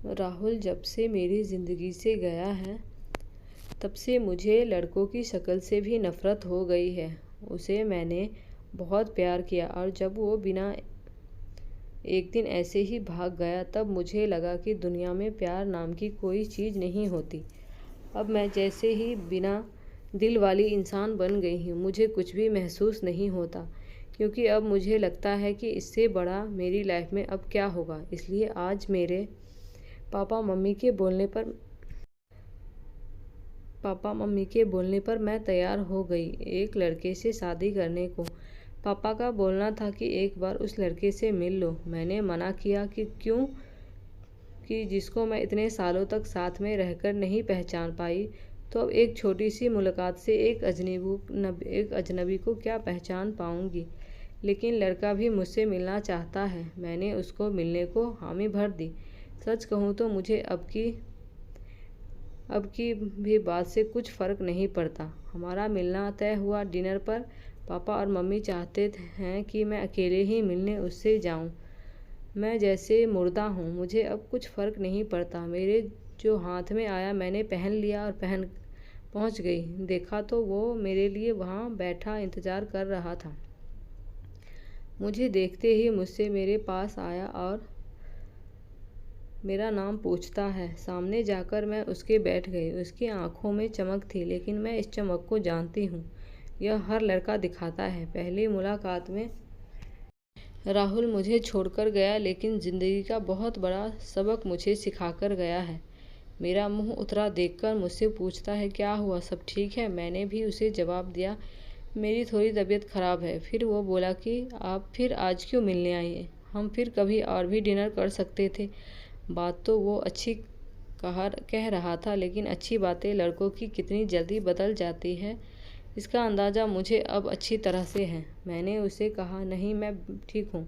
राहुल जब से मेरी ज़िंदगी से गया है तब से मुझे लड़कों की शक्ल से भी नफ़रत हो गई है। उसे मैंने बहुत प्यार किया और जब वो बिना एक दिन ऐसे ही भाग गया तब मुझे लगा कि दुनिया में प्यार नाम की कोई चीज़ नहीं होती। अब मैं जैसे ही बिना दिल वाली इंसान बन गई हूँ। मुझे कुछ भी महसूस नहीं होता क्योंकि अब मुझे लगता है कि इससे बड़ा मेरी लाइफ में अब क्या होगा। इसलिए आज मेरे पापा मम्मी के बोलने पर मैं तैयार हो गई एक लड़के से शादी करने को। पापा का बोलना था कि एक बार उस लड़के से मिल लो। मैंने मना किया कि क्यों, कि जिसको मैं इतने सालों तक साथ में रहकर नहीं पहचान पाई, तो अब एक छोटी सी मुलाकात से एक अजनबी को क्या पहचान पाऊंगी। लेकिन लड़का भी मुझसे मिलना चाहता है। मैंने उसको मिलने को हामी भर दी। सच कहूँ तो मुझे अब की भी बात से कुछ फ़र्क नहीं पड़ता। हमारा मिलना तय हुआ डिनर पर। पापा और मम्मी चाहते हैं कि मैं अकेले ही मिलने उससे जाऊं। मैं जैसे मुर्दा हूँ। मुझे अब कुछ फ़र्क नहीं पड़ता। मेरे जो हाथ में आया मैंने पहन लिया और पहुँच गई। देखा तो वो मेरे लिए वहाँ बैठा इंतज़ार कर रहा था। मुझे देखते ही मुझसे मेरे पास आया और मेरा नाम पूछता है। सामने जाकर मैं उसके बैठ गई। उसकी आंखों में चमक थी, लेकिन मैं इस चमक को जानती हूँ। यह हर लड़का दिखाता है। पहली मुलाकात में राहुल मुझे छोड़कर गया, लेकिन ज़िंदगी का बहुत बड़ा सबक मुझे सिखाकर गया है। मेरा मुंह उतरा देखकर मुझसे पूछता है, क्या हुआ, सब ठीक है? मैंने भी उसे जवाब दिया, मेरी थोड़ी तबीयत ख़राब है। फिर वो बोला कि आप फिर आज क्यों मिलने आई? हम फिर कभी और भी डिनर कर सकते थे। बात तो वो अच्छी कह रहा था, लेकिन अच्छी बातें लड़कों की कितनी जल्दी बदल जाती है, इसका अंदाज़ा मुझे अब अच्छी तरह से है। मैंने उसे कहा, नहीं मैं ठीक हूँ,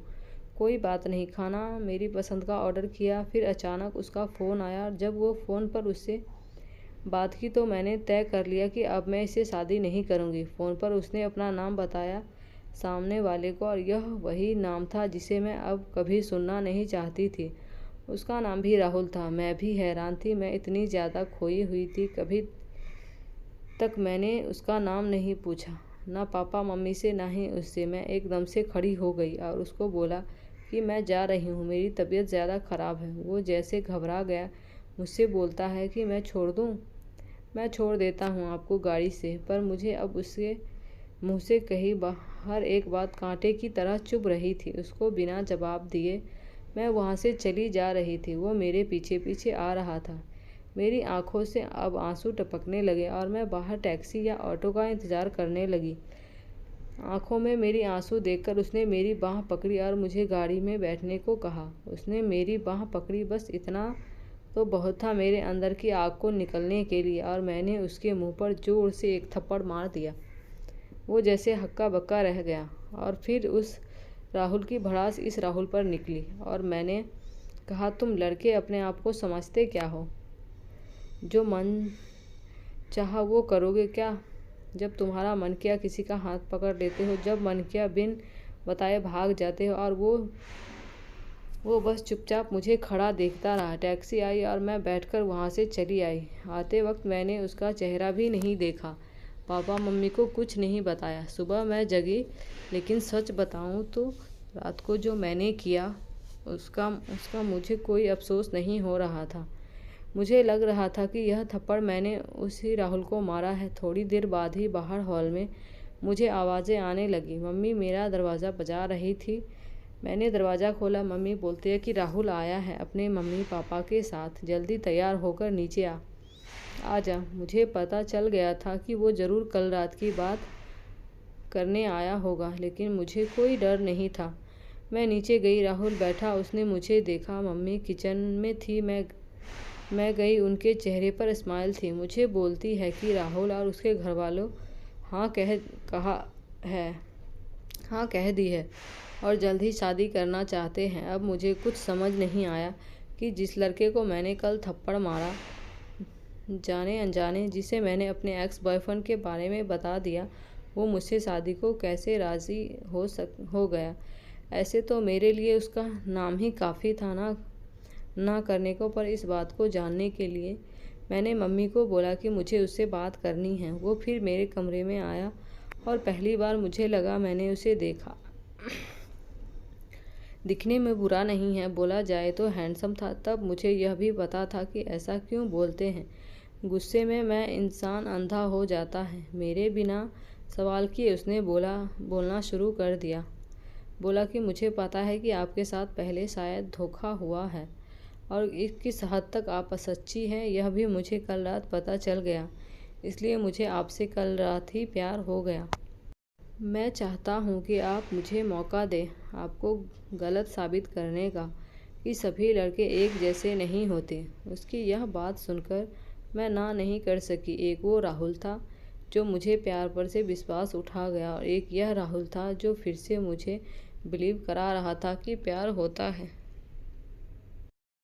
कोई बात नहीं। खाना मेरी पसंद का ऑर्डर किया। फिर अचानक उसका फ़ोन आया और जब वो फ़ोन पर उससे बात की तो मैंने तय कर लिया कि अब मैं इससे शादी नहीं करूँगी। फ़ोन पर उसने अपना नाम बताया सामने वाले को, और यह वही नाम था जिसे मैं अब कभी सुनना नहीं चाहती थी। उसका नाम भी राहुल था। मैं भी हैरान थी। मैं इतनी ज़्यादा खोई हुई थी, कभी तक मैंने उसका नाम नहीं पूछा, ना पापा मम्मी से ना ही उससे। मैं एकदम से खड़ी हो गई और उसको बोला कि मैं जा रही हूँ, मेरी तबीयत ज़्यादा ख़राब है। वो जैसे घबरा गया। मुझसे बोलता है कि मैं छोड़ दूँ? मैं छोड़ देता हूँ आपको गाड़ी से। पर मुझे अब उसके मुँह से कही हर एक बात कांटे की तरह चुभ रही थी। उसको बिना जवाब दिए मैं वहाँ से चली जा रही थी। वो मेरे पीछे पीछे आ रहा था। मेरी आंखों से अब आंसू टपकने लगे और मैं बाहर टैक्सी या ऑटो का इंतज़ार करने लगी। आंखों में मेरी आंसू देखकर उसने मेरी बाँह पकड़ी और मुझे गाड़ी में बैठने को कहा। उसने मेरी बाँह पकड़ी, बस इतना तो बहुत था मेरे अंदर की आग को निकलने के लिए, और मैंने उसके मुंह पर जोर से एक थप्पड़ मार दिया। वो जैसे हक्का बक्का रह गया। और फिर उस राहुल की भड़ास इस राहुल पर निकली और मैंने कहा, तुम लड़के अपने आप को समझते क्या हो? जो मन चाहा वो करोगे क्या? जब तुम्हारा मन किया किसी का हाथ पकड़ लेते हो, जब मन किया बिन बताए भाग जाते हो। और वो बस चुपचाप मुझे खड़ा देखता रहा। टैक्सी आई और मैं बैठकर वहाँ से चली आई। आते वक्त मैंने उसका चेहरा भी नहीं देखा, पापा मम्मी को कुछ नहीं बताया। सुबह मैं जगी, लेकिन सच बताऊँ तो रात को जो मैंने किया उसका मुझे कोई अफसोस नहीं हो रहा था। मुझे लग रहा था कि यह थप्पड़ मैंने उसी राहुल को मारा है। थोड़ी देर बाद ही बाहर हॉल में मुझे आवाज़ें आने लगी। मम्मी मेरा दरवाज़ा बजा रही थी। मैंने दरवाज़ा खोला। मम्मी बोलती है कि राहुल आया है अपने मम्मी पापा के साथ, जल्दी तैयार होकर नीचे आ जा। मुझे पता चल गया था कि वो ज़रूर कल रात की बात करने आया होगा, लेकिन मुझे कोई डर नहीं था। मैं नीचे गई। राहुल बैठा, उसने मुझे देखा। मम्मी किचन में थी। मैं गई। उनके चेहरे पर स्माइल थी। मुझे बोलती है कि राहुल और उसके घर वालों हाँ कह दी है और जल्द ही शादी करना चाहते हैं। अब मुझे कुछ समझ नहीं आया कि जिस लड़के को मैंने कल थप्पड़ मारा, जाने अनजाने, जिसे मैंने अपने एक्स बॉयफ्रेंड के बारे में बता दिया, वो मुझसे शादी को कैसे राज़ी हो गया। ऐसे तो मेरे लिए उसका नाम ही काफ़ी था ना। ना करने को, पर इस बात को जानने के लिए मैंने मम्मी को बोला कि मुझे उससे बात करनी है। वो फिर मेरे कमरे में आया और पहली बार मुझे लगा मैंने उसे देखा। दिखने में बुरा नहीं है, बोला जाए तो हैंडसम था। तब मुझे यह भी पता था कि ऐसा क्यों बोलते हैं। गुस्से में मैं इंसान अंधा हो जाता है। मेरे बिना सवाल किए उसने बोलना शुरू कर दिया। बोला कि मुझे पता है कि आपके साथ पहले शायद धोखा हुआ है और किस हद तक आप सच्ची हैं यह भी मुझे कल रात पता चल गया। इसलिए मुझे आपसे कल रात ही प्यार हो गया। मैं चाहता हूँ कि आप मुझे मौका दें आपको गलत साबित करने का कि सभी लड़के एक जैसे नहीं होते। उसकी यह बात सुनकर मैं ना नहीं कर सकी। एक वो राहुल था जो मुझे प्यार पर से विश्वास उठा गया और एक यह राहुल था जो फिर से मुझे बिलीव करा रहा था कि प्यार होता है।